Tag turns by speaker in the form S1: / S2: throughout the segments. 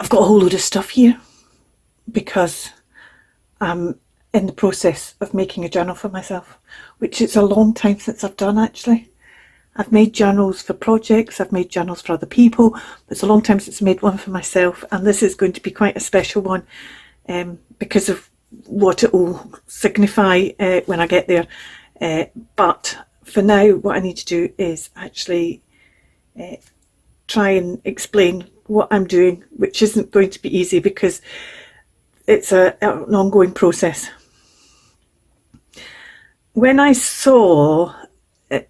S1: I've got a whole load of stuff here because I'm in the process of making a journal for myself, which it's a long time since I've done actually. I've made journals for projects, I've made journals for other people, but it's a long time since I made one for myself, and this is going to be quite a special one because of what it will signify when I get there. But for now, what I need to do is actually try and explain what I'm doing, which isn't going to be easy because it's an ongoing process. When I saw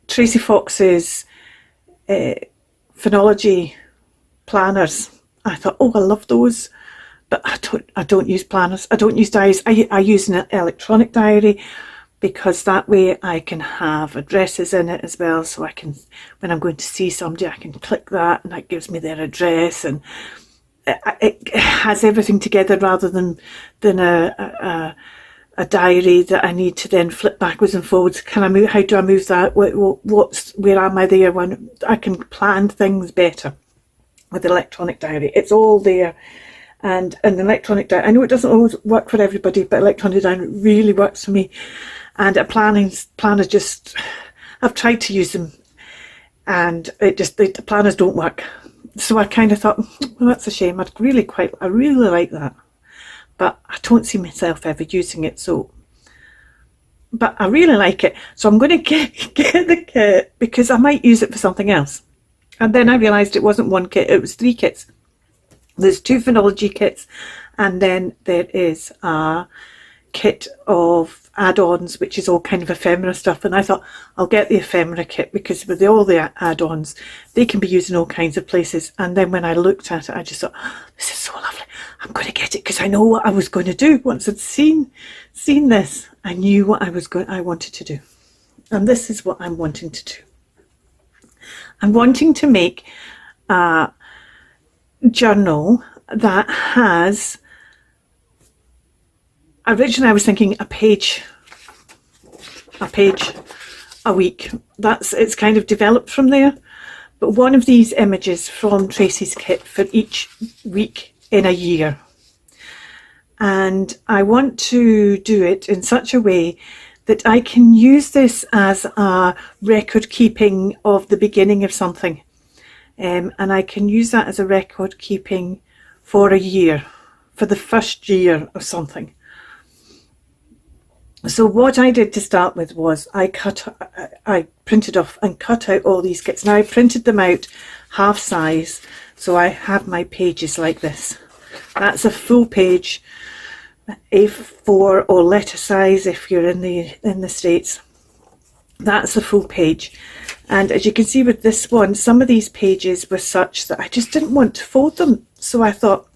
S1: Tracy Fox's Phenology planners, I thought, oh, I love those, but I don't use planners. I don't use diaries. I use an electronic diary because that way I can have addresses in it as well. So I can, when I'm going to see somebody, I can click that and that gives me their address, and it has everything together rather than a diary that I need to then flip backwards and forwards. Can I move? How do I move that? Where am I there? When I can plan things better with the electronic diary, it's all there. And an electronic diary, I know it doesn't always work for everybody, but electronic diary really works for me. And a planner just, I've tried to use them, and the planners don't work. So I kind of thought, well, that's a shame. I really like that. But I don't see myself ever using it, but I really like it. So I'm going to get the kit because I might use it for something else. And then I realised it wasn't one kit, it was 3 kits. There's 2 Phenology kits, and then there is a kit of add-ons, which is all kind of ephemera stuff. And I thought, I'll get the ephemera kit because with all the add-ons, they can be used in all kinds of places. And then when I looked at it, I just thought, oh, this is so lovely. I'm going to get it because I know what I was going to do. Once I'd seen this, I knew what I wanted to do. And this is what I'm wanting to do. I'm wanting to make a journal that has, originally I was thinking a page a week. It's kind of developed from there. But one of these images from Tracy's kit for each week in a year. And I want to do it in such a way that I can use this as a record keeping of the beginning of something. And I can use that as a record keeping for a year, for the first year of something. So what I did to start with was I printed off and cut out all these kits. Now I printed them out half size, so I have my pages like this. That's a full page, A4 or letter size if you're in the States. That's a full page. And as you can see with this one, some of these pages were such that I just didn't want to fold them. So I thought,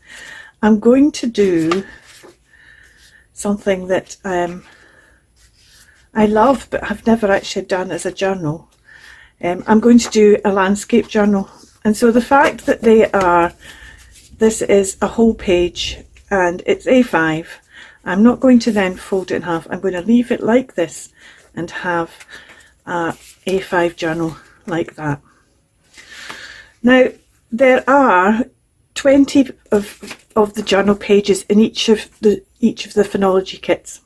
S1: I'm going to do something that I love, but I've never actually done as a journal. I'm going to do a landscape journal. And so the fact that this is a whole page and it's A5, I'm not going to then fold it in half. I'm going to leave it like this and have a A5 journal like that. Now, there are 20 of the journal pages in each of the Phenology kits.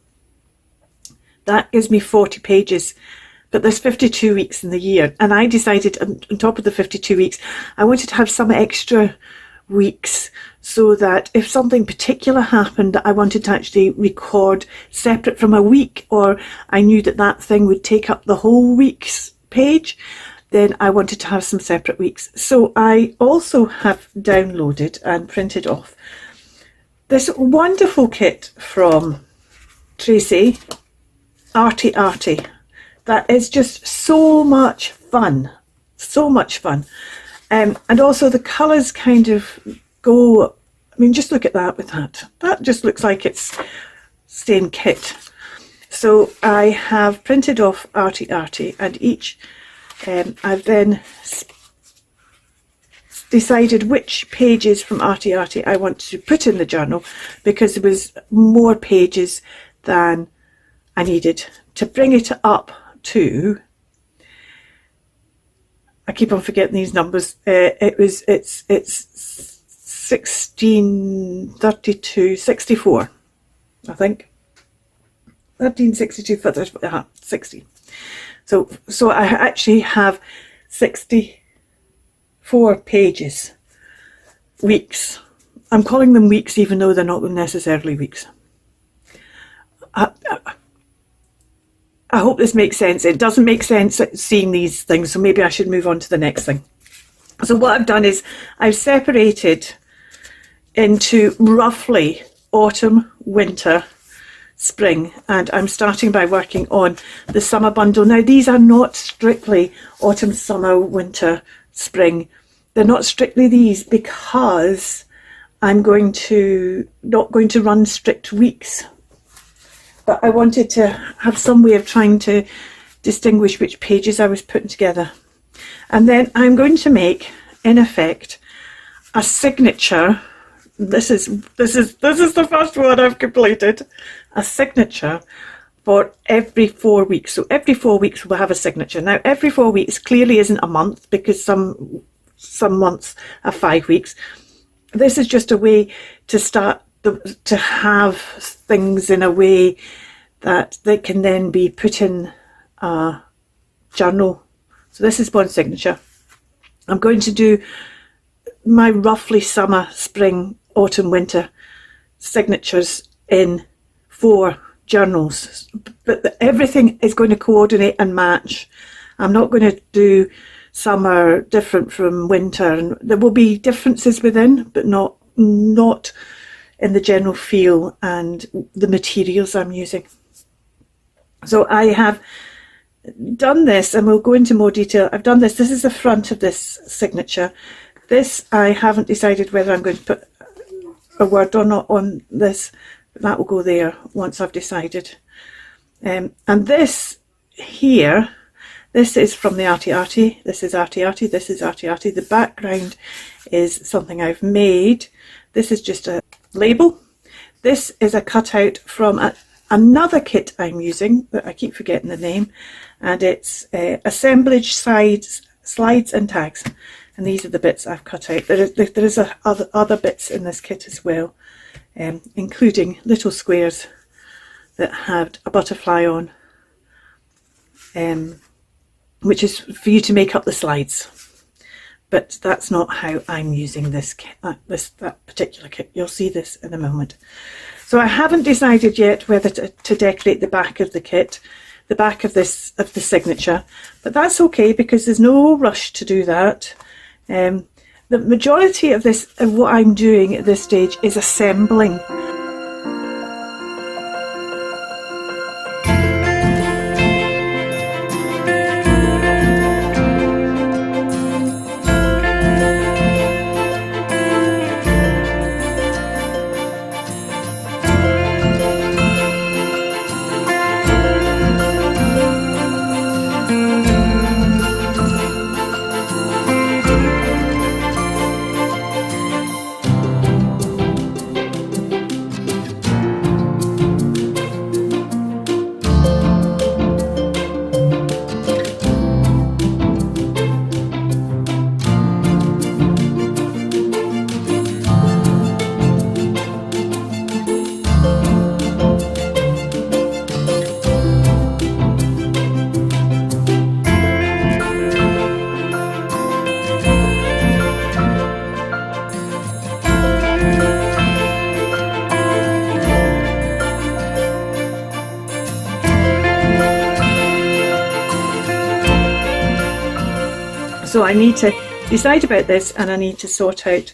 S1: That gives me 40 pages, but there's 52 weeks in the year. And I decided on top of the 52 weeks, I wanted to have some extra weeks so that if something particular happened that I wanted to actually record separate from a week, or I knew that that thing would take up the whole week's page, then I wanted to have some separate weeks. So I also have downloaded and printed off this wonderful kit from Tracy, Arty Arty. That is just so much fun, so much fun. And also the colours kind of go, I mean, just look at that with that. That just looks like it's stained kit. So I have printed off Arty Arty, and each, I've then decided which pages from Arty Arty I want to put in the journal, because there was more pages than I needed to bring it up to, I keep on forgetting these numbers, it's 16, 32, 64, I think. 13, 62, 60. So I actually have 64 pages, weeks. I'm calling them weeks even though they're not necessarily weeks. I hope this makes sense. It doesn't make sense seeing these things, so maybe I should move on to the next thing. So what I've done is I've separated into roughly autumn, winter, spring, and I'm starting by working on the summer bundle. Now these are not strictly autumn, summer, winter, spring. They're not strictly these because I'm not going to run strict weeks. But I wanted to have some way of trying to distinguish which pages I was putting together. And then I'm going to make, in effect, a signature. This is the first one I've completed. A signature for every 4 weeks. So every 4 weeks we'll have a signature. Now every 4 weeks clearly isn't a month because some months are 5 weeks. This is just a way to start to have things in a way that they can then be put in a journal. So this is one signature. I'm going to do my roughly summer, spring, autumn, winter signatures in 4 journals, but everything is going to coordinate and match. I'm not going to do summer different from winter, and there will be differences within, but not in the general feel and the materials I'm using. So I have done this, and we'll go into more detail. I've done this. This is the front of this signature. This, I haven't decided whether I'm going to put a word or not on this, but that will go there once I've decided. And this here, this is from the Arty Arty. This is Arty Arty. This is Arty Arty. The background is something I've made. This is just a label. This is a cutout from another kit I'm using, but I keep forgetting the name, and it's Assemblage slides and tags, and these are the bits I've cut out. There is other bits in this kit as well, including little squares that had a butterfly on, which is for you to make up the slides. But that's not how I'm using this kit, that particular kit. You'll see this in a moment. So I haven't decided yet whether to decorate the back of the kit, the back of the signature, but that's okay because there's no rush to do that. The majority of what I'm doing at this stage is assembling. So I need to decide about this, and I need to sort out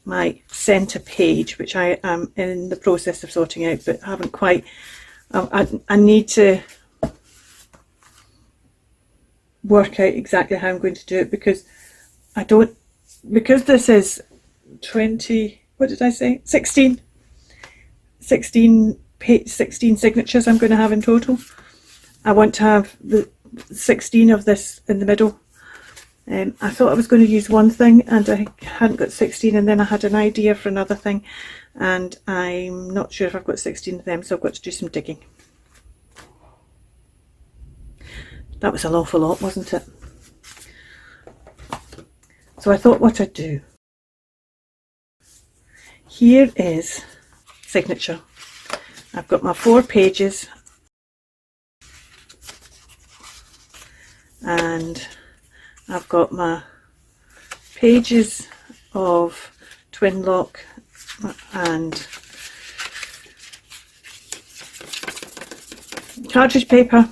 S1: my centre page, which I am in the process of sorting out, but haven't quite. I need to work out exactly how I'm going to do it, because this is 20, what did I say, 16 signatures I'm going to have in total. I want to have the 16 of this in the middle. I thought I was going to use one thing and I hadn't got 16, and then I had an idea for another thing and I'm not sure if I've got 16 of them, so I've got to do some digging. That was an awful lot, wasn't it? So I thought what I'd do here is signature. I've got my 4 pages and I've got my pages of twin lock and cartridge paper,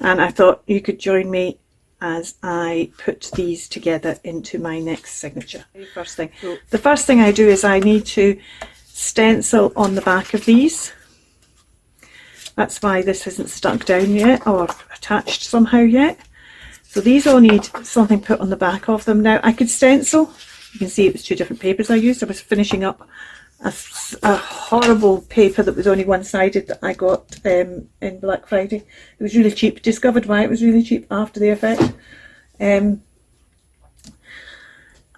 S1: and I thought you could join me as I put these together into my next signature. The first thing I do is I need to stencil on the back of these. That's why this isn't stuck down yet or attached somehow yet. So these all need something put on the back of them. Now I could stencil. You can see it was 2 different papers I used. I was finishing up a horrible paper that was only one-sided that I got in Black Friday. It was really cheap. Discovered why it was really cheap after the effect.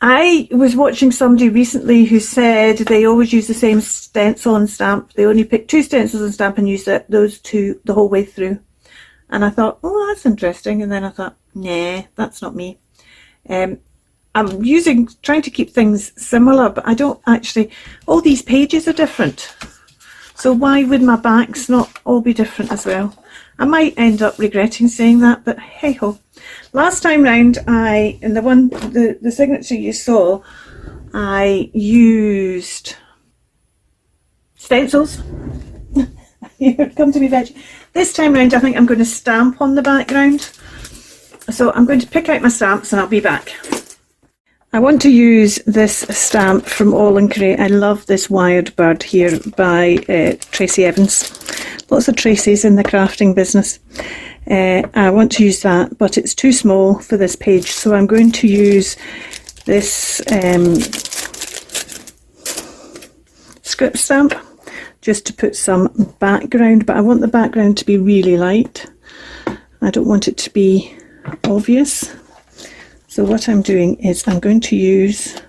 S1: I was watching somebody recently who said they always use the same stencil and stamp. They only pick 2 stencils and stamp and use those 2 the whole way through. And I thought, oh, that's interesting. And then I thought, nah, that's not me. I'm trying to keep things similar, but I don't actually, all these pages are different. So why would my backs not all be different as well? I might end up regretting saying that, but hey ho. Last time round, in the signature you saw, I used stencils. Here, come to me, veg. This time round, I think I'm going to stamp on the background. So I'm going to pick out my stamps and I'll be back. I want to use this stamp from All & Create. I love this wired bird here by Tracy Evans. Lots of Tracy's in the crafting business. I want to use that, but it's too small for this page, so I'm going to use this script stamp just to put some background, but I want the background to be really light. I don't want it to be obvious. So what I'm doing is I'm going to use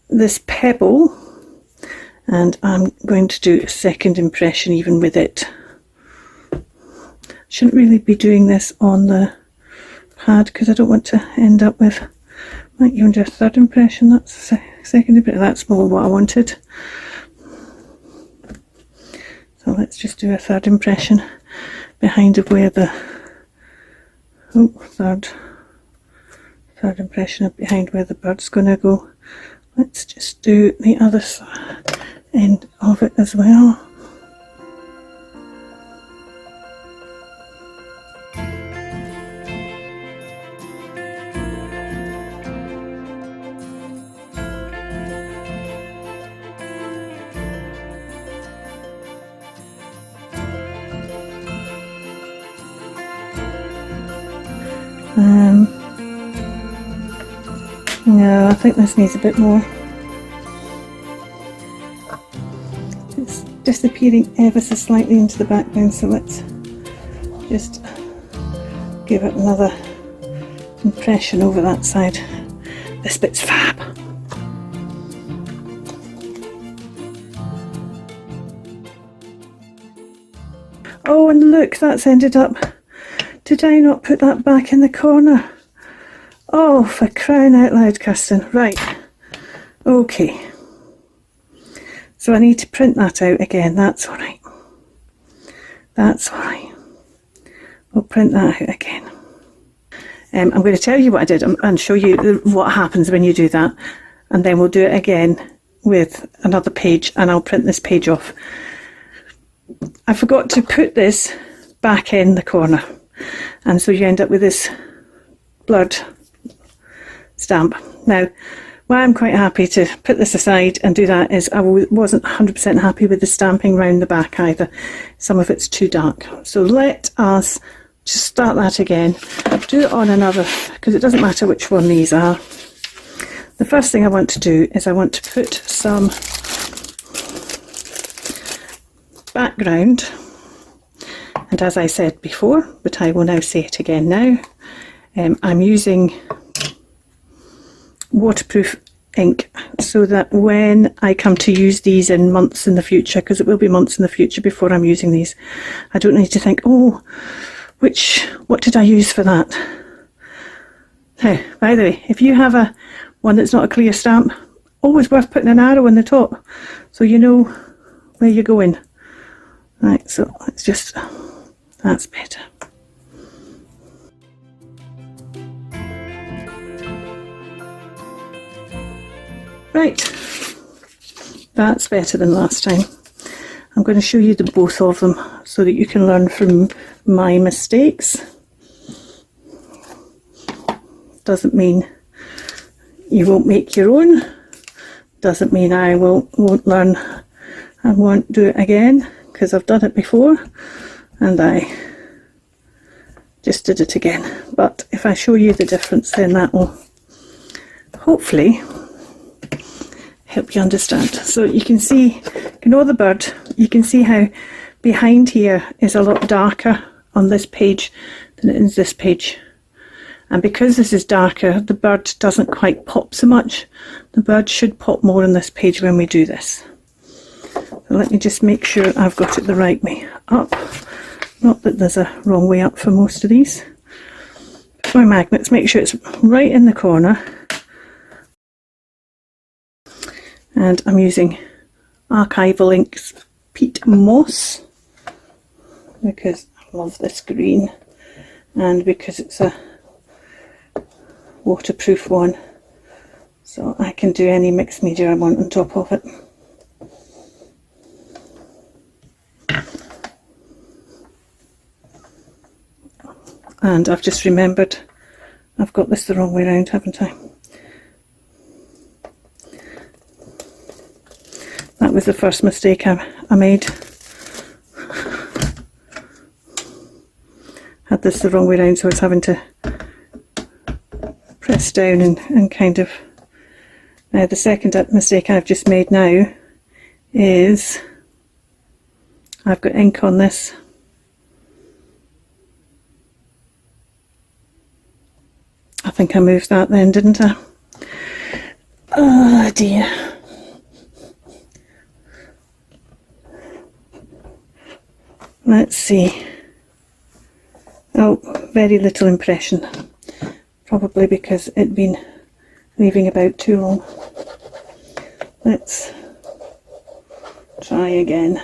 S1: this pebble and I'm going to do a second impression even with it. Shouldn't really be doing this on the pad because I don't want to end up with, might even do a third impression. That's a second impression. That's more what I wanted. So let's just do a third impression behind where the third impression of behind where the bird's going to go. Let's just do the other end of it as well. No, I think this needs a bit more. It's disappearing ever so slightly into the background, so let's just give it another impression over that side. This bit's fab. Oh, and look, that's ended up. Did I not put that back in the corner? Oh, for crying out loud, Kirsten. Right. Okay. So I need to print that out again. That's all right. That's all right. We'll print that out again. I'm going to tell you what I did and show you what happens when you do that. And then we'll do it again with another page and I'll print this page off. I forgot to put this back in the corner. And so you end up with this blurred stamp. Now, why I'm quite happy to put this aside and do that is I wasn't 100% happy with the stamping round the back either. Some of it's too dark. So let us just start that again. Do it on another, because it doesn't matter which one these are. The first thing I want to do is I want to put some background. And as I said before, but I will now say it again now, I'm using waterproof ink so that when I come to use these in months in the future, because it will be months in the future before I'm using these, I don't need to think, oh, what did I use for that? Now, by the way, if you have one that's not a clear stamp, always worth putting an arrow on the top so you know where you're going. Right, so it's just, that's better. Right, that's better than last time. I'm going to show you the both of them so that you can learn from my mistakes. Doesn't mean you won't make your own. Doesn't mean I won't learn and won't do it again, because I've done it before and I just did it again. But if I show you the difference, then that will hopefully help you understand. So you can see, ignore the bird, you can see how behind here is a lot darker on this page than it is this page. And because this is darker, the bird doesn't quite pop so much. The bird should pop more on this page when we do this. So let me just make sure I've got it the right way up. Not that there's a wrong way up for most of these. For my magnets, make sure it's right in the corner. And I'm using Archival Inks Peat Moss because I love this green and because it's a waterproof one, so I can do any mixed media I want on top of it. And I've just remembered I've got this the wrong way around, haven't I? That was the first mistake I made. Had this the wrong way around, so I was having to press down and kind of... Now the second mistake I've just made now is I've got ink on this. I think I moved that then, didn't I? Oh dear. Let's see. Oh, very little impression. Probably because it'd been leaving about too long. Let's try again.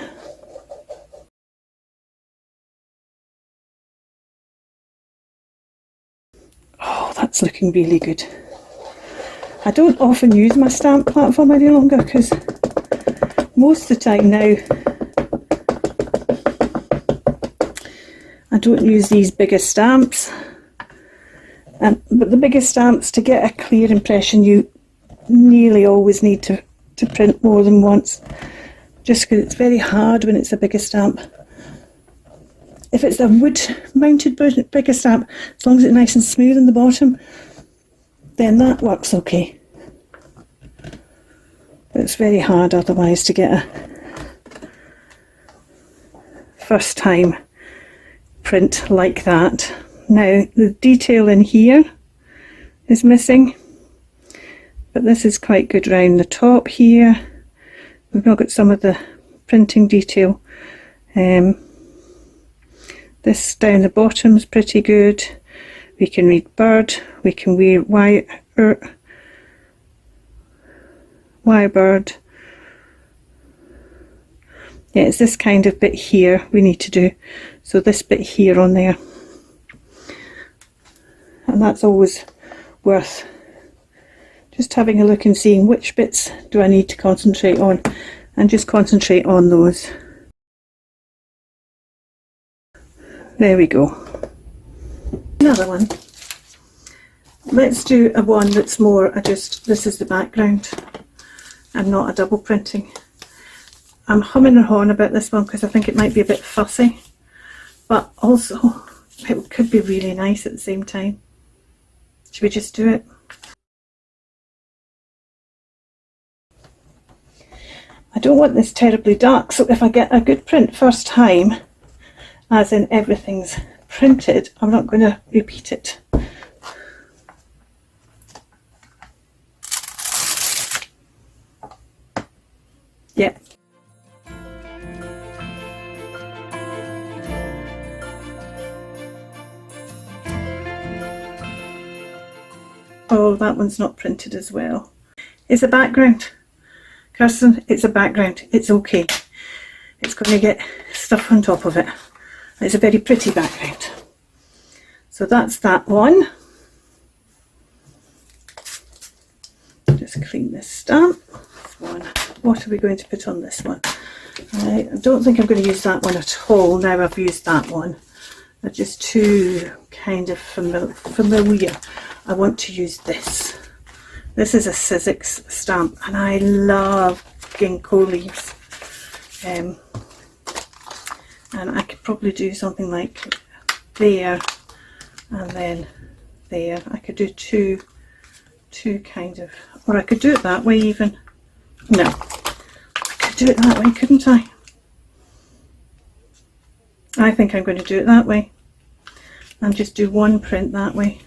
S1: Oh, that's looking really good. I don't often use my stamp platform any longer because most of the time now I don't use these bigger stamps. But the bigger stamps, to get a clear impression, you nearly always need to print more than once, just because it's very hard when it's a bigger stamp. If it's a wood mounted bigger stamp, as long as it's nice and smooth in the bottom, then that works okay. But it's very hard otherwise to get a first time print like that. Now the detail in here is missing, but this is quite good round the top here. We've not got some of the printing detail. This down the bottom is pretty good. We can read bird, we can read wire bird. Yeah, it's this kind of bit here we need to do. So this bit here on there. And that's always worth just having a look and seeing which bits do I need to concentrate on, and just concentrate on those. There we go. Another one. Let's do a one that's more this is the background and not a double printing. I'm humming and hawing about this one because I think it might be a bit fussy, but also it could be really nice at the same time. Should we just do it? I don't want this terribly dark, so if I get a good print first time, as in everything's printed, I'm not going to repeat it. Yeah. Oh, that one's not printed as well. It's a background. Kirsten, it's a background. It's okay. It's going to get stuff on top of it. It's a very pretty background. So that's that one. Just clean this stamp. One. What are we going to put on this one? I don't think I'm going to use that one at all now I've used that one. They're just too kind of familiar. I want to use this. This is a Sizzix stamp and I love ginkgo leaves. And I could probably do something like there and then there. I could do two kind of, or I could do it that way even. No, I could do it that way, couldn't I? I think I'm going to do it that way and just do one print that way.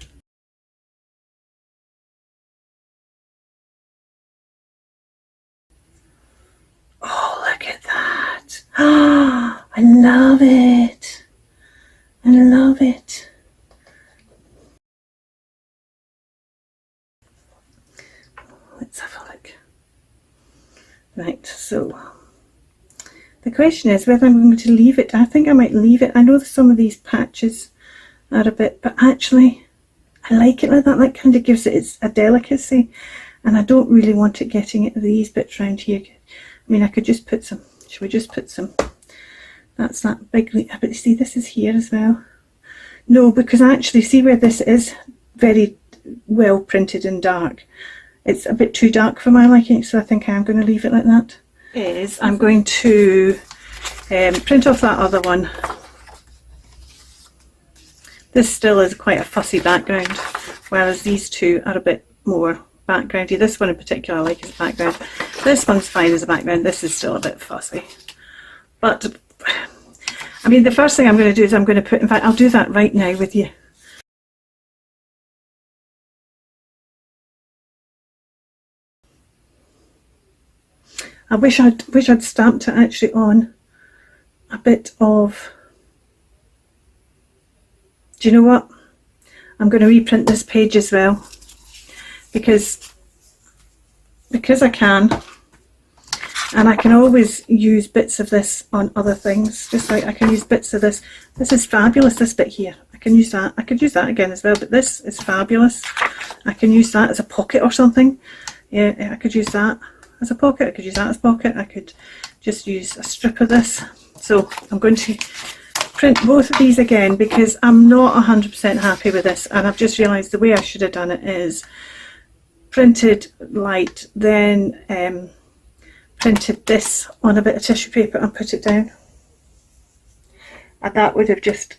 S1: Oh, look at that. Oh, I love it. I love it. Let's have a look. Right, so the question is whether I'm going to leave it. I think I might leave it. I know some of these patches are a bit, but actually I like it like that. That kind of gives it a delicacy, and I don't really want it getting into these bits around here. I mean, I could just put some, should we just put some, that's that big, but you see this is here as well. No, because actually see where this is very well printed and dark. It's a bit too dark for my liking, so I think I'm going to leave it like that. I'm going to print off that other one. This still is quite a fussy background, whereas these two are a bit more backgroundy. This one in particular I like as a background. This one's fine as a background. This is still a bit fussy. But, I mean, the first thing I'm going to do is I'm going to put, in fact, I'll do that right now with you. I wish I'd stamped it actually on a bit of, do you know what? I'm going to reprint this page as well because I can, and I can always use bits of this on other things, just like I can use bits of this. This is fabulous, this bit here. I can use that. I could use that again as well, but this is fabulous. I can use that as a pocket or something. Yeah, I could use that as a pocket. I could use that as a pocket. I could just use a strip of this. So I'm going to print both of these again because I'm not 100% happy with this, and I've just realised the way I should have done it is printed light, then printed this on a bit of tissue paper and put it down, and that would have just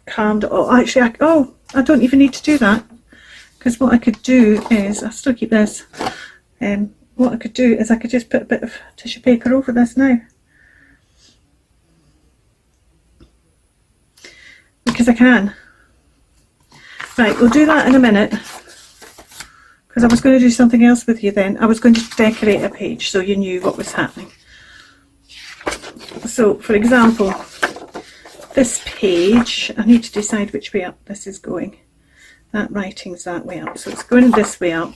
S1: calmed it all. Actually, I don't even need to do that, because what I could do is, I'll still keep this, what I could do is I could just put a bit of tissue paper over this now, because I can. Right, we'll do that in a minute, because I was going to do something else with you then. I was going to decorate a page so you knew what was happening. So, for example, this page, I need to decide which way up this is going. That writing's that way up, so it's going this way up.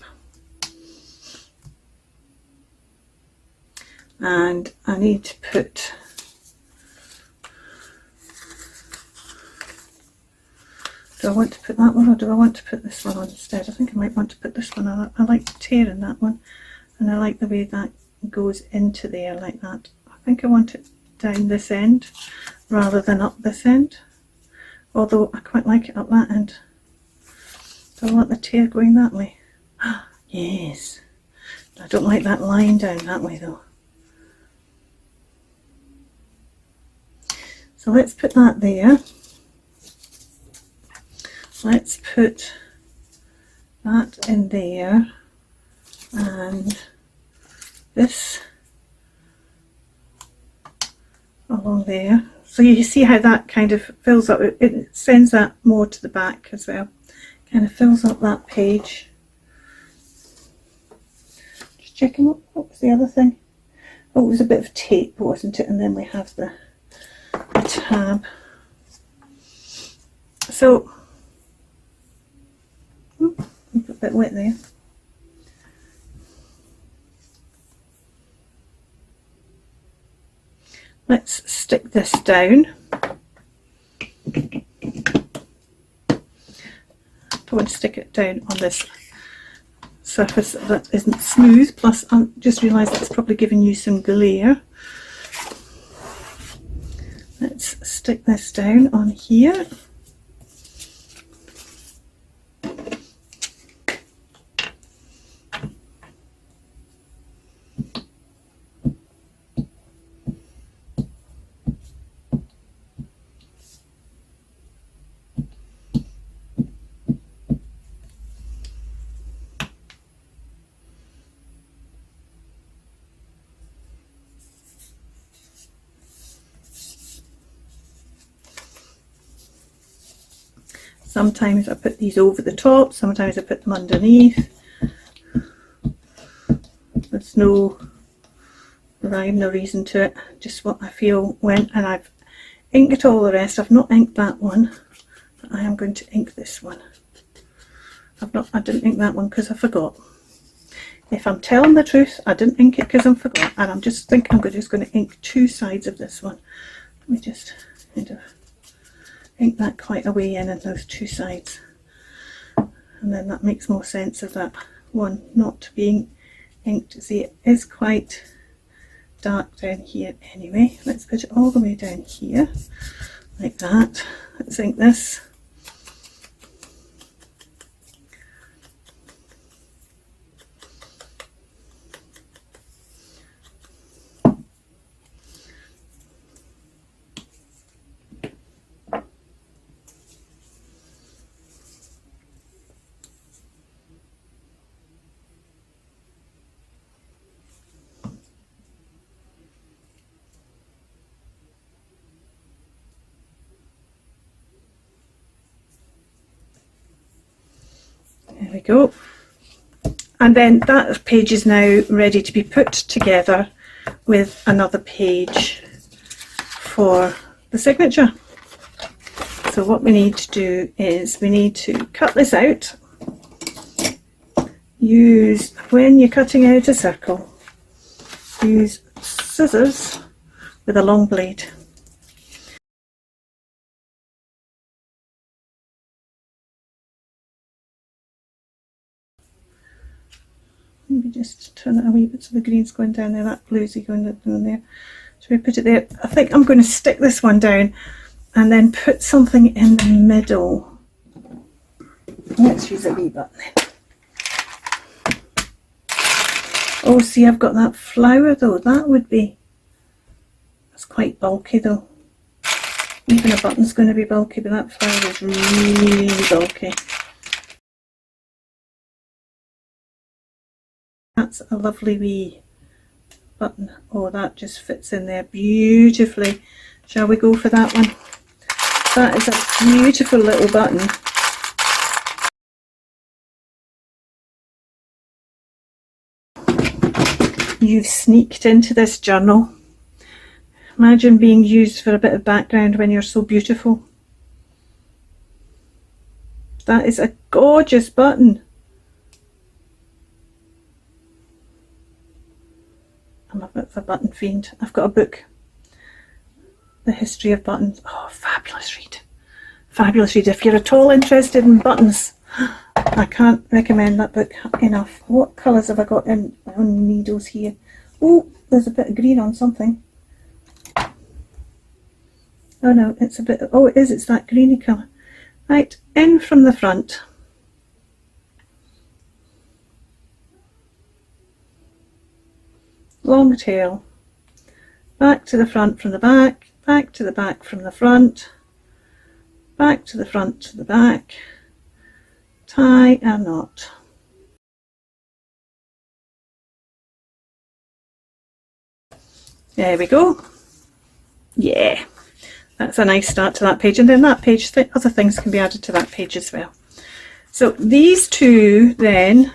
S1: And I need to put, do I want to put that one or do I want to put this one on instead? I think I might want to put this one on. I like the tear in that one, and I like the way that goes into there like that. I think I want it down this end rather than up this end, although I quite like it up that end. Do I want the tear going that way? Yes. I don't like that line down that way though. So let's put that there. Let's put that in there, and this along there. So you see how that kind of fills up, it sends that more to the back as well. Kind of fills up that page. Just checking what was the other thing. Oh, it was a bit of tape, wasn't it? And then we have the tab. So a bit wet there. Let's stick this down. I don't want to stick it down on this surface that isn't smooth, plus I just realised that's probably giving you some glare. Let's stick this down on here. Sometimes I put these over the top, sometimes I put them underneath. There's no rhyme, no reason to it, just what I feel when, and I've inked all the rest. I've not inked that one, but I am going to ink this one. I didn't ink that one because I forgot. If I'm telling the truth, I didn't ink it because I forgot, and I'm just thinking I'm just going to ink two sides of this one. Let me just kind of ink that quite a way in those two sides, and then that makes more sense of that one not being inked. See, it is quite dark down here anyway. Let's put it all the way down here like that. Let's ink this. There we go. And then that page is now ready to be put together with another page for the signature. So what we need to do is we need to cut this out. Use, when you're cutting out a circle, use scissors with a long blade. Maybe just turn it a wee bit so the green's going down there, that blue's going down there. So we put it there. I think I'm going to stick this one down and then put something in the middle. Let's use a wee button then. Oh, see, I've got that flower though. That would be, that's quite bulky though. Even a button's going to be bulky, but that flower is really bulky. That's a lovely wee button. Oh, that just fits in there beautifully. Shall we go for that one? That is a beautiful little button. You've sneaked into this journal. Imagine being used for a bit of background when you're so beautiful. That is a gorgeous button. I'm a bit of a button fiend. I've got a book, The History of Buttons. Oh, fabulous read. Fabulous read. If you're at all interested in buttons, I can't recommend that book enough. What colours have I got on needles here? Oh, there's a bit of green on something. Oh no, it's a bit, oh it is, it's that greeny colour. Right, in from the front. Long tail. Back to the front from the back, back to the back from the front, back to the front to the back. Tie a knot. There we go. Yeah, that's a nice start to that page, and then that page, other things can be added to that page as well. So these two then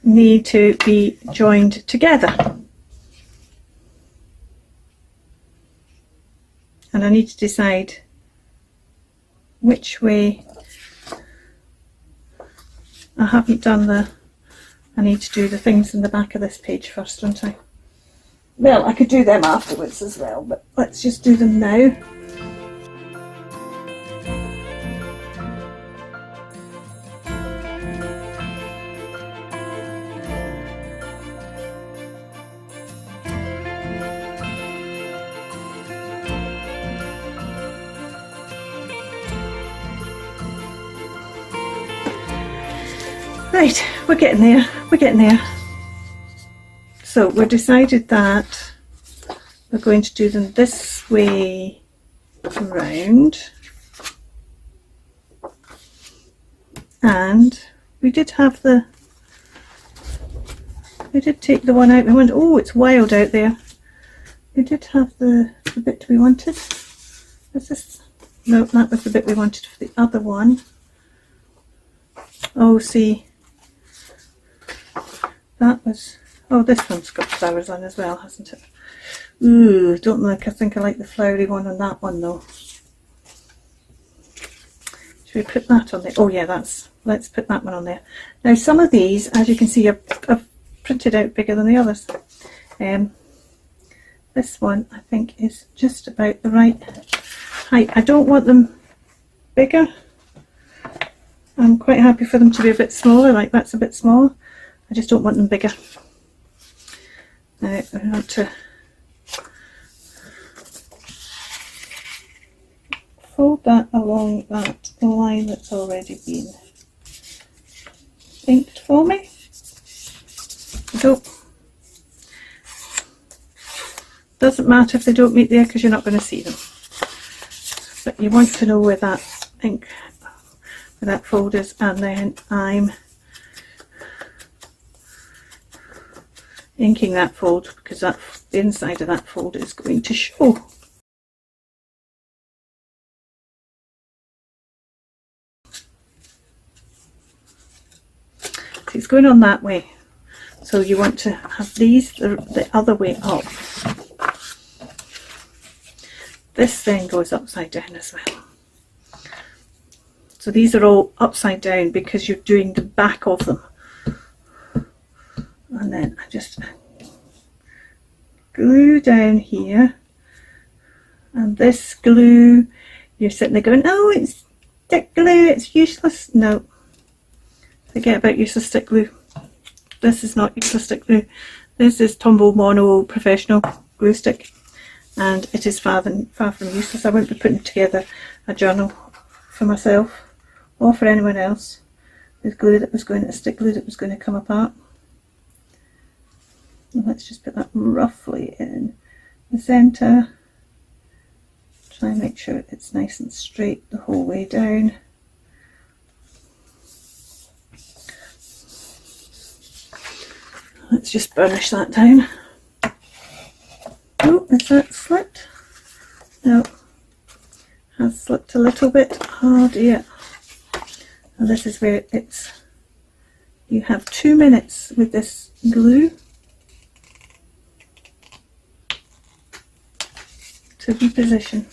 S1: need to be joined together, and I need to decide which way I haven't done I need to do the things in the back of this page first, don't I? Well, I could do them afterwards as well, but let's just do them now. Right, we're getting there. So we've decided that we're going to do them this way around, and we did take the one out. We went, oh, it's wild out there. We did have the bit we wanted. Is this? No, that was the bit we wanted for the other one. Oh, see. That was, oh, this one's got flowers on as well, hasn't it? Ooh, don't like, I think I like the flowery one on that one though. Should we put that on there? Oh yeah, let's put that one on there. Now some of these, as you can see, are printed out bigger than the others. This one I think is just about the right height. I don't want them bigger. I'm quite happy for them to be a bit smaller, like that's a bit small. I just don't want them bigger. Now I want to fold that along that line that's already been inked for me. Doesn't matter if they don't meet there because you're not going to see them. But you want to know where that ink, where that fold is, and then I'm inking that fold because the inside of that fold is going to show. So it's going on that way. So you want to have these the other way up. This then goes upside down as well. So these are all upside down because you're doing the back of them. And then I just glue down here, and this glue, you're sitting there going, oh, it's stick glue, it's useless. No, forget about useless stick glue. This is not useless stick glue. This is Tombow Mono Professional glue stick, and it is far from useless. I won't be putting together a journal for myself or for anyone else with glue that was going to stick glue that was going to come apart. And let's just put that roughly in the centre. Try and make sure it's nice and straight the whole way down. Let's just burnish that down. Oh, is that slipped? No, has slipped a little bit. Oh dear. And this is where you have 2 minutes with this glue to reposition,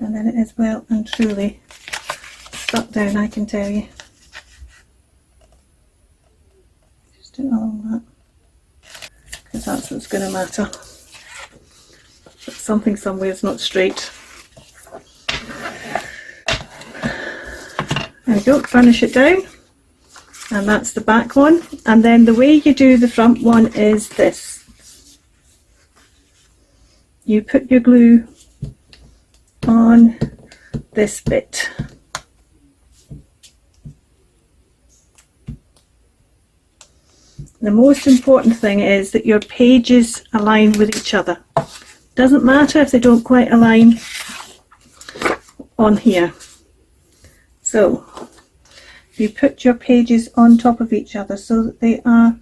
S1: and then it is well and truly stuck down, I can tell you. Just do it along that, because that's what's going to matter. But something somewhere is not straight. There we go, burnish it down, and that's the back one. And then the way you do the front one is this. You put your glue on this bit. The most important thing is that your pages align with each other. Doesn't matter if they don't quite align on here. So you put your pages on top of each other so that they are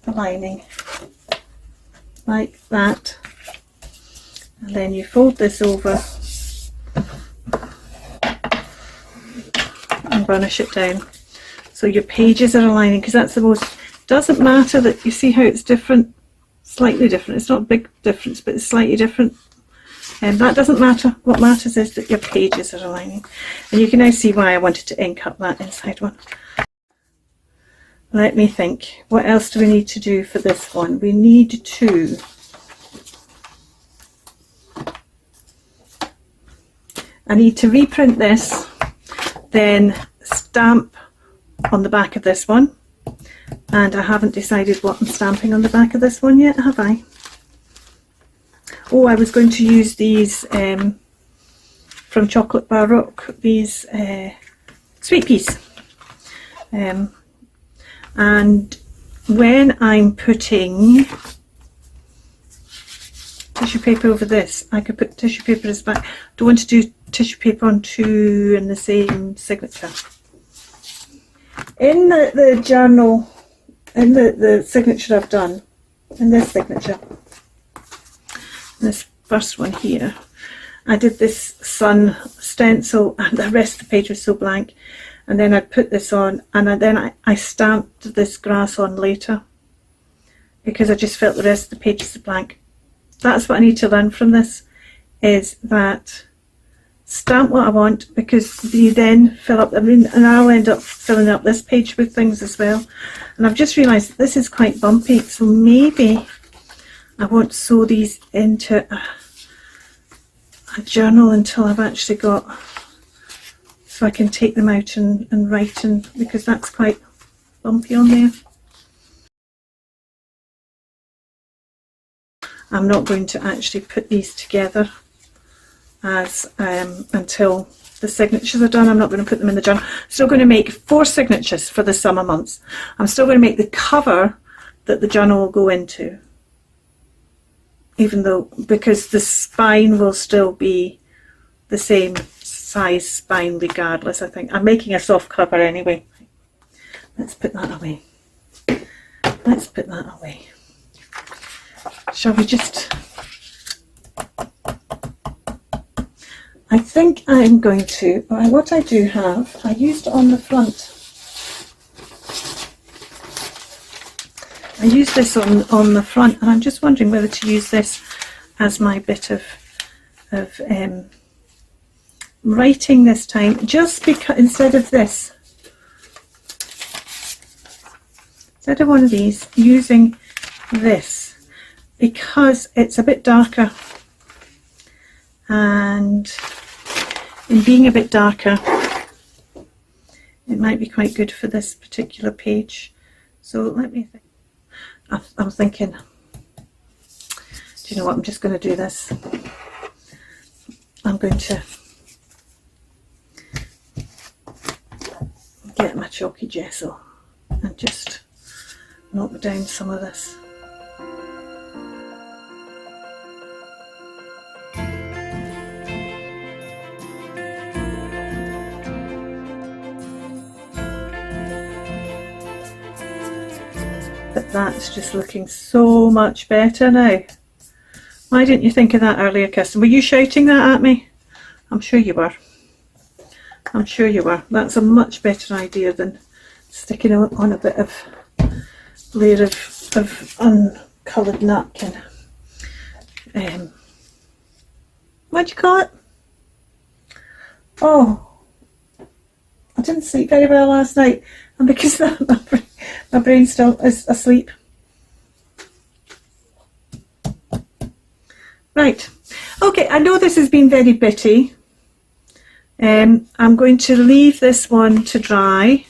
S1: aligning like that. And then you fold this over and burnish it down so your pages are aligning, because that's the most, doesn't matter that you see how it's different, slightly different, it's not a big difference but it's slightly different. And that doesn't matter. What matters is that your pages are aligning. And you can now see why I wanted to ink up that inside one. Let me think. What else do we need to do for this one? We need to I need to reprint this, then stamp on the back of this one. And I haven't decided what I'm stamping on the back of this one yet, have I? Oh, I was going to use these from Chocolate Baroque, these sweet peas. And when I'm putting tissue paper over this, I could put tissue paper as back. Don't want to do tissue paper on two in the same signature. In the journal, in the signature I've done, in this signature, this first one here, I did this sun stencil and the rest of the page was so blank, and then I'd put this on, and then I stamped this grass on later because I just felt the rest of the page is blank. That's what I need to learn from this, is that stamp what I want, because you then fill up, and I'll end up filling up this page with things as well. And I've just realised that this is quite bumpy, so maybe I won't sew these into a journal until I've actually got, so I can take them out and write in, because that's quite bumpy on there. I'm not going to actually put these together as until the signatures are done. I'm not going to put them in the journal. I'm still going to make 4 signatures for the summer months. I'm still going to make the cover that the journal will go into, even though, because the spine will still be the same size spine regardless. I think I'm making a soft cover anyway. Let's put that away. Let's put that away. Shall we just, I think I'm going to, what I do have, I used on the front, I used this on the front, and I'm just wondering whether to use this as my bit of writing this time, just because, instead of this, instead of one of these, using this, because it's a bit darker, and in being a bit darker it might be quite good for this particular page. So let me think. I'm thinking, do you know what, I'm just going to do this. I'm going to get my chalky gesso and just knock down some of this. But that's just looking so much better now. Why didn't you think of that earlier, Kirsten? Were you shouting that at me? I'm sure you were. I'm sure you were. That's a much better idea than sticking on a bit of layer of uncoloured napkin. What do you call it? Oh, I didn't sleep very well last night, and because my brain still is asleep. Right, okay, I know this has been very bitty. I'm going to leave this one to dry.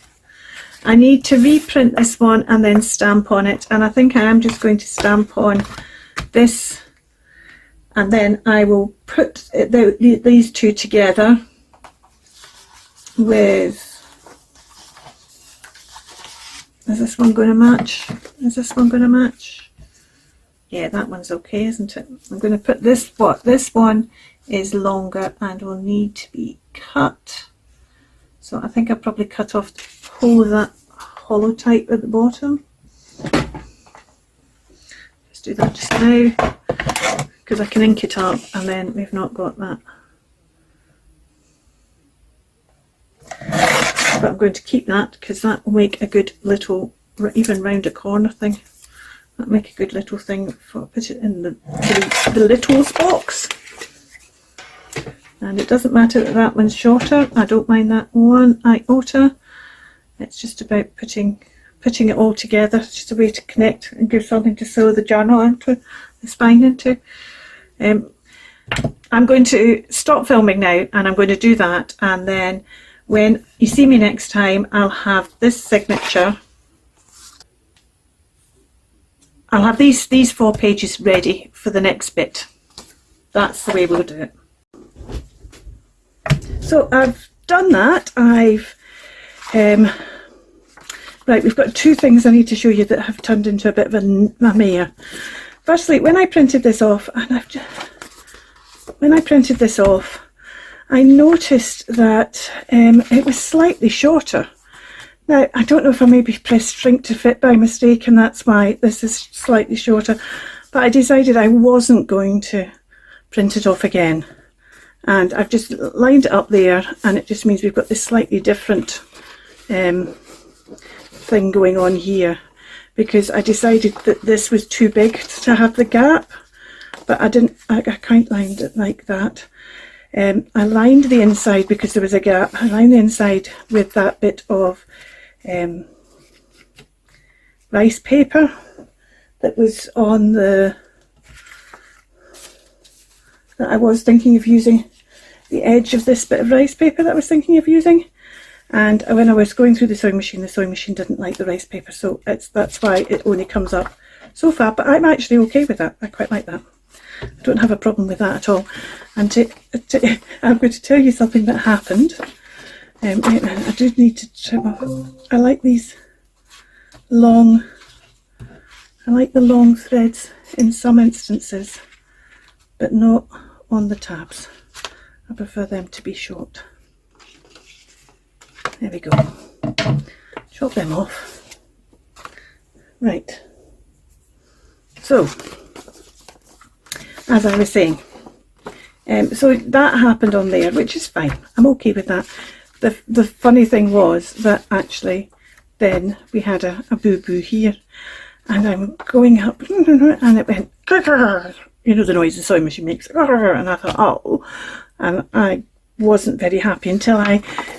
S1: I need to reprint this one and then stamp on it, and I think I am just going to stamp on this, and then I will put these two together with, is this one going to match? Is this one going to match? Yeah, that one's okay, isn't it? I'm going to put this one is longer and will need to be cut. So I think I'll probably cut off the whole of that hollow type at the bottom. Just do that just now, because I can ink it up and then we've not got that. But I'm going to keep that because that will make a good little, even round a corner thing. That'll make a good little thing for, put it in the littles box. And it doesn't matter that that one's shorter. I don't mind that one iota. It's just about putting it all together. It's just a way to connect and give something to sew the journal into, the spine into. I'm going to stop filming now, and I'm going to do that, and then when you see me next time, I'll have this signature. I'll have these 4 pages ready for the next bit. That's the way we'll do it. So I've done that. Right, we've got 2 things I need to show you that have turned into a bit of a mare. Firstly, when I printed this off, I noticed that it was slightly shorter. Now, I don't know if I maybe pressed shrink to fit by mistake, and that's why this is slightly shorter, but I decided I wasn't going to print it off again. And I've just lined it up there, and it just means we've got this slightly different thing going on here, because I decided that this was too big to have the gap, but I can't line it like that. I lined the inside because there was a gap. I lined the inside with that bit of rice paper that was on that I was thinking of using, the edge of this bit of rice paper that I was thinking of using. And when I was going through the sewing machine didn't like the rice paper, so that's why it only comes up so far. But I'm actually okay with that. I quite like that. I don't have a problem with that at all. And I'm going to tell you something that happened. I do need to trim off. I like these long. I like the long threads in some instances, but not on the tabs. I prefer them to be short. There we go. Chop them off. Right. So, as I was saying, so that happened on there, which is fine. I'm okay with that. The funny thing was that actually then we had a boo-boo here, and I'm going up, and it went, you know the noise the sewing machine makes, and I thought, oh, and I wasn't very happy until I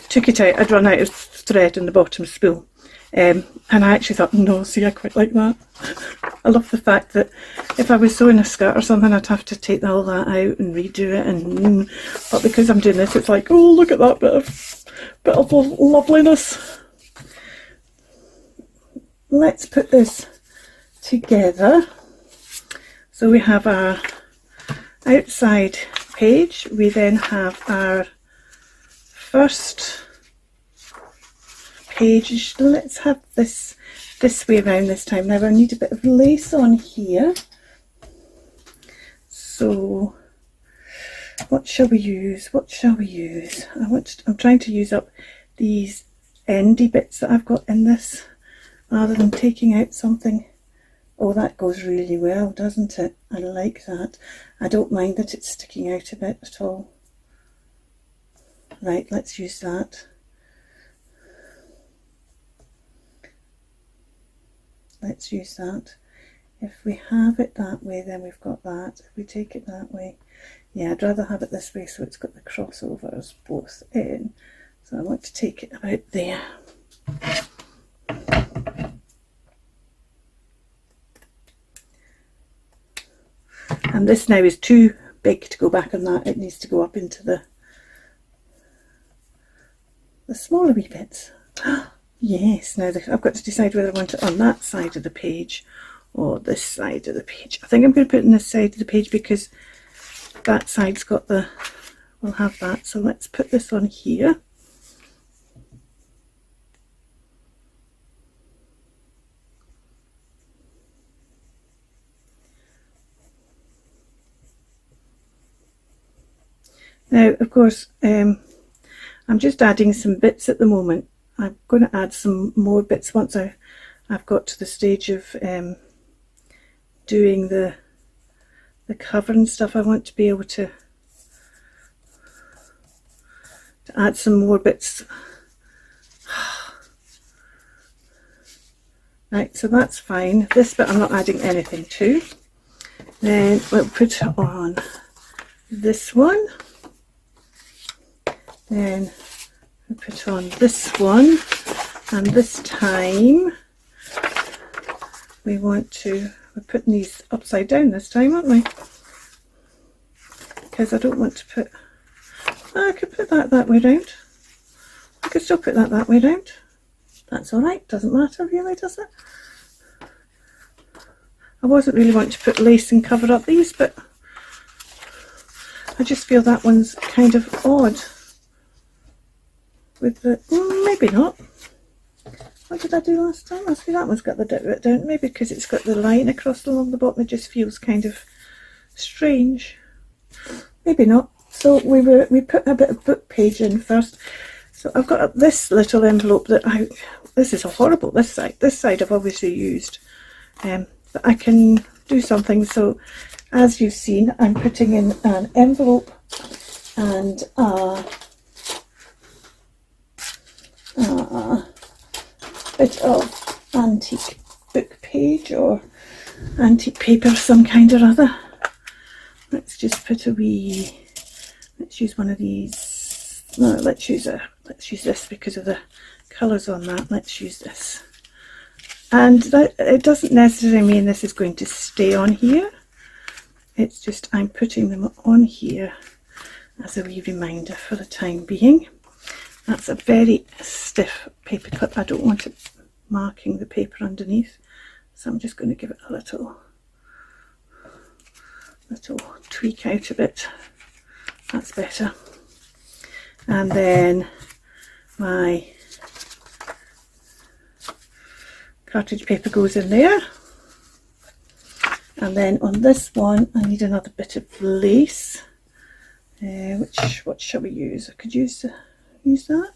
S1: took it out. I'd run out of thread in the bottom spool, and I actually thought, no, see, I quite like that. I love the fact that if I was sewing a skirt or something, I'd have to take all that out and redo it, but because I'm doing this, it's like, oh, look at that bit of loveliness. Let's put this together. So we have our outside page, we then have our first page. Let's have this way around this time. Now I need a bit of lace on here, so what shall we use? I'm trying to use up these endy bits that I've got in this rather than taking out something. Oh, that goes really well, doesn't it? I like that. I don't mind that it's sticking out a bit at all. Right, let's use that. Let's use that. If we have it that way, then we've got that. If we take it that way, yeah, I'd rather have it this way so it's got the crossovers both in. So I want to take it about there. And this now is too big to go back on that. It needs to go up into the smaller wee bits. Yes, now I've got to decide whether I want it on that side of the page or this side of the page. I think I'm going to put it on this side of the page because that side's got we'll have that. So let's put this on here. Now, of course, I'm just adding some bits at the moment. I'm going to add some more bits once I've got to the stage of doing the cover and stuff. I want to be able to add some more bits. Right, so that's fine. This bit I'm not adding anything to. Then we'll put on this one. Then we put on this one, and this time we want to, we're putting these upside down this time, aren't we? Because I don't want to put, I could put that way round. I could still put that way round. That's alright, doesn't matter really, does it? I wasn't really wanting to put lace and cover up these, but I just feel that one's kind of odd. With the, maybe not. What did I do last time? I see that one's got the bit down. Maybe because it's got the line across along the bottom, it just feels kind of strange. Maybe not. So we put a bit of book page in first. So I've got this little envelope that this is a horrible, this side I've obviously used. But I can do something. So as you've seen, I'm putting in an envelope and a bit of antique book page or antique paper of some kind or other. Let's just put a wee, let's use one of these. No, let's use this because of the colours on that. Let's use this. And that, it doesn't necessarily mean this is going to stay on here. It's just I'm putting them on here as a wee reminder for the time being. That's a very stiff paper clip. I don't want it marking the paper underneath. So I'm just going to give it a little tweak out a bit. That's better. And then my cartridge paper goes in there. And then on this one I need another bit of lace. What shall we use? I could use that,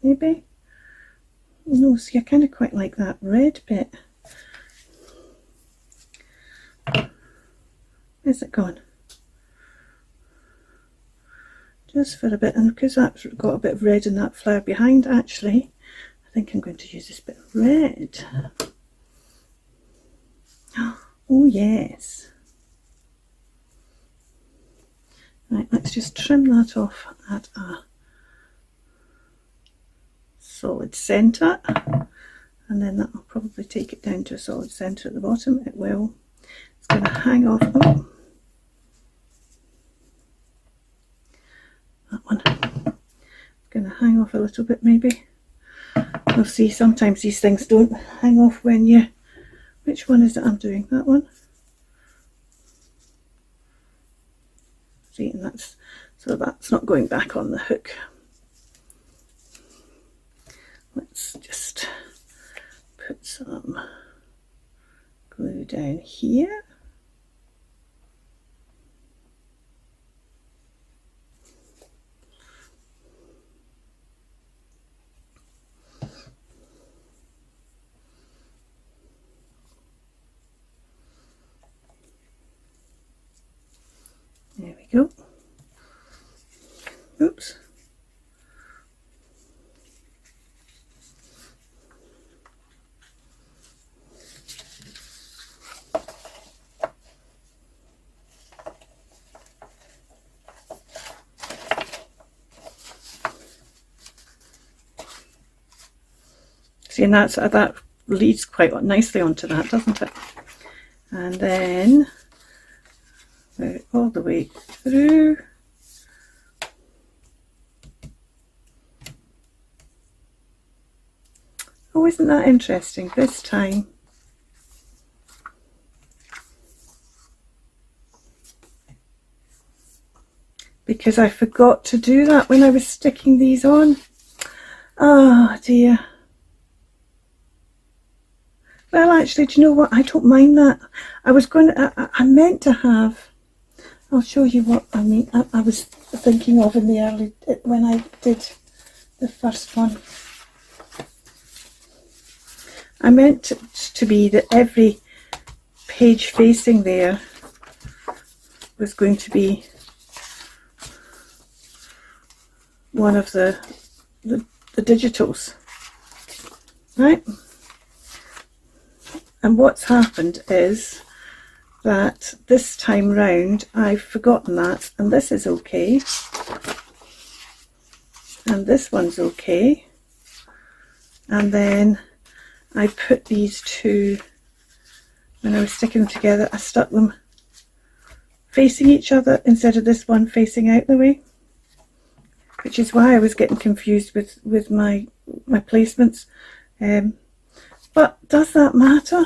S1: maybe. No, see, I kind of quite like that red bit. Where's it gone? Just for a bit, and because that's got a bit of red in that flower behind, actually, I think I'm going to use this bit of red. Oh yes. Right, let's just trim that off at a solid centre, and then that will probably take it down to a solid centre at the bottom. It will. It's going to hang off. Oh, that one. It's going to hang off a little bit, maybe. You'll see sometimes these things don't hang off when you. Which one is it I'm doing? That one. See, and that's not going back on the hook. Let's just put some glue down here. There we go. Oops. See, and that leads quite nicely onto that, doesn't it? And then all the way through. Oh, isn't that interesting? This time because I forgot to do that when I was sticking these on. Oh dear. Well, actually, do you know what? I don't mind that. I was going to, I meant to have, I'll show you what I mean. I was thinking of in the early, when I did the first one. I meant it to be that every page facing there was going to be one of the digitals, right? And what's happened is that this time round I've forgotten that, and this is okay. and this one's okay. And then I put these two, when I was sticking them together, I stuck them facing each other instead of this one facing out the way, which is why I was getting confused with my placements. But does that matter?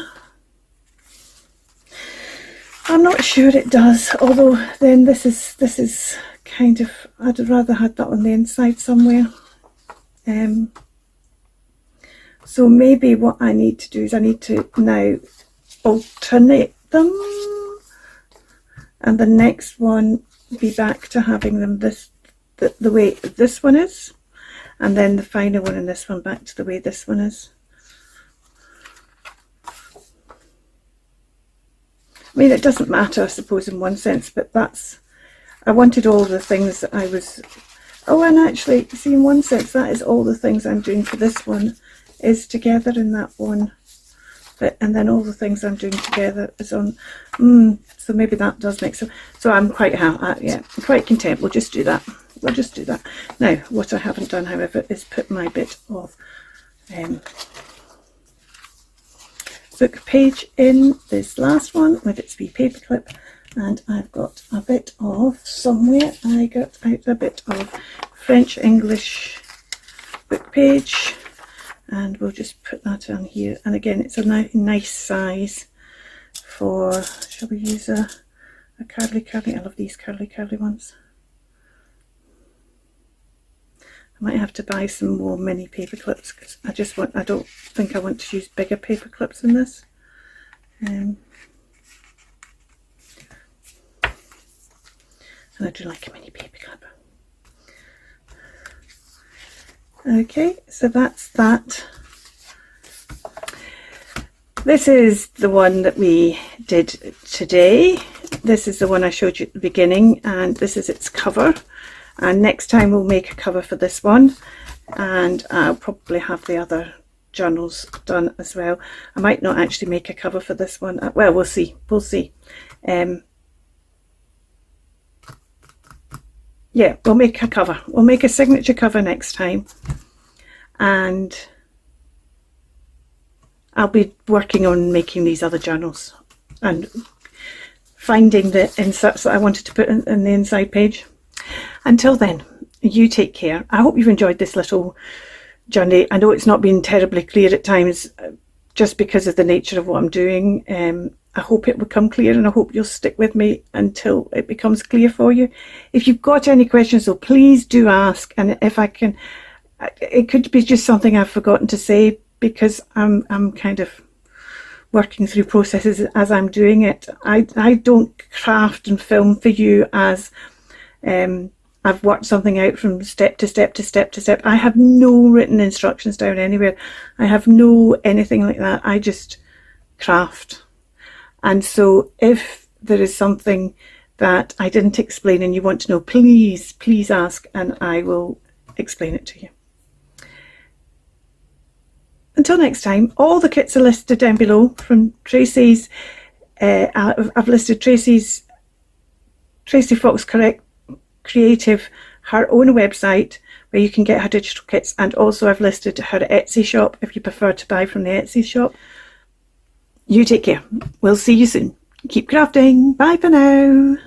S1: I'm not sure it does, although then this is kind of, I'd rather had that on the inside somewhere. So maybe what I need to do is I need to now alternate them, and the next one be back to having them the way this one is, and then the final one in this one back to the way this one is. I mean, it doesn't matter, I suppose, in one sense, but I wanted all the things that I was, oh, and actually, see, in one sense, that is all the things I'm doing for this one is together in that one bit, and then all the things I'm doing together is on, so maybe that does make sense. So I'm quite happy, yeah, I'm quite content. We'll just do that. We'll just do that. Now, what I haven't done, however, is put my bit of book page in this last one with its wee paper clip, and I've got a bit of, somewhere I got out a bit of French English book page, and we'll just put that on here. And again, it's a nice size for, shall we use a curly, I love these curly ones. I might have to buy some more mini paper clips because I don't think I want to use bigger paper clips in this. And I do like a mini paper clip. Okay, so that's that. This is the one that we did today. This is the one I showed you at the beginning, and this is its cover. And next time we'll make a cover for this one, and I'll probably have the other journals done as well. I might not actually make a cover for this one. Well, we'll see. We'll see. Yeah, we'll make a cover. We'll make a signature cover next time, and I'll be working on making these other journals and finding the inserts that I wanted to put in the inside page. Until then, you take care. I hope you've enjoyed this little journey. I know it's not been terribly clear at times just because of the nature of what I'm doing. I hope it will become clear, and I hope you'll stick with me until it becomes clear for you. If you've got any questions, though, please do ask. And if I can, it could be just something I've forgotten to say because I'm kind of working through processes as I'm doing it. I don't craft and film for you as I've worked something out from step to step to step to step. I have no written instructions down anywhere. I have no anything like that. I just craft. And so if there is something that I didn't explain and you want to know, please ask, and I will explain it to you. Until next time, all the kits are listed down below from Tracy's. I've listed Tracy Fox Creative, her own website where you can get her digital kits, and also I've listed her Etsy shop if you prefer to buy from the Etsy shop. You take care. We'll see you soon. Keep crafting. Bye for now.